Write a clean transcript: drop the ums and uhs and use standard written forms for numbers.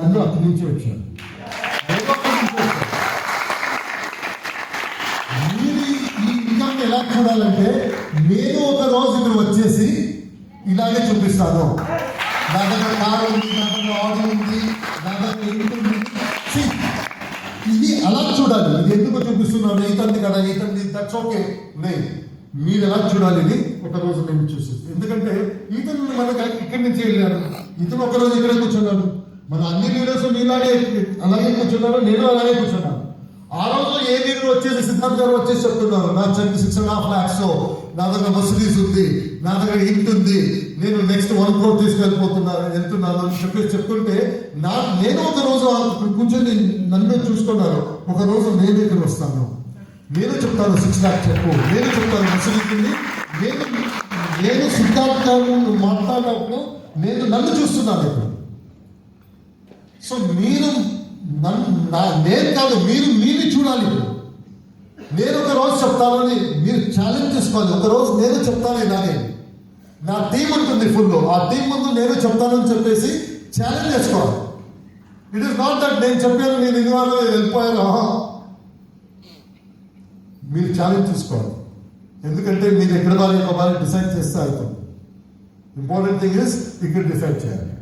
అందరూ అక్కడి నుంచి వచ్చారు. మీరు ఈ ఇన్కమ్ ఎలా చూడాలంటే, నేను ఒక రోజు ఇక్కడ వచ్చేసి ఇలాగే చూపిస్తాను. నా దగ్గర కారు ఉంది, నా దగ్గర ఆటో ఉంది, నా దగ్గర ఇంటి ఉంది. ఇది అలా చూడాలి. ఇది ఎందుకు చూపిస్తున్నాను, ఈతంది కదా, ఈతంది, దట్స్ ఓకే. మీరు ఎలా చూడాలి, ఇది ఒక రోజు నేను చూసి. ఎందుకంటే ఈతను మనకు ఇక్కడి నుంచి వెళ్ళాను, ఇతను ఒక రోజు ఇక్కడే కూర్చున్నాడు. మన అన్ని లీడర్స్ మీలాగే అలాగే కూర్చున్నారు, నేను అలాగే కూర్చున్నాను. ఆ రోజు ఏ లీడర్ వచ్చేసి సిద్ధార్థ్ గారు వచ్చేసి చెప్తున్నారు, నా 6.5 lakhs, నా దగ్గర మసీదీస్ ఉంది, నా దగ్గర ఇంటి ఉంది, నేను నెక్స్ట్ 1 crore వెళ్తున్నాను అని చెప్తుంటే నేను ఒక రోజు కూర్చొని నన్ను చూసుకున్నారు. ఒక రోజు నేను ఇక్కడ వస్తాను, నేను చెప్తాను 6 lakhs చెప్పు, నేను చెప్తాను మసీదీ. నేను సిద్ధార్థ్ గారు మాట్లాడినప్పుడు నన్ను చూస్తున్నాను ఇక్కడ. సో మీరు నేను కాదు, మీరు చూడాలి. నేను ఒక రోజు చెప్తానని మీరు ఛాలెంజ్ చేసుకోవాలి. ఒక రోజు నేను చెప్తాను ఇలాగే, నా టీం ఉంటుంది ఫుల్, ఆ టీం ముందు నేను చెప్తానని చెప్పేసి ఛాలెంజ్ చేసుకోవాలి. ఇట్ ఈస్ నాట్ దట్ నేను చెప్పాను, నేను ఇది వాళ్ళు వెళ్ళిపోయాను. మీరు ఛాలెంజ్ చేసుకోవాలి. ఎందుకంటే మీరు ఎక్కడ బాగా డిసైడ్ చేస్తే అవుతుంది. ఇంపార్టెంట్ థింగ్ ఇస్ ఇక్కడ డిసైడ్ చేయాలి.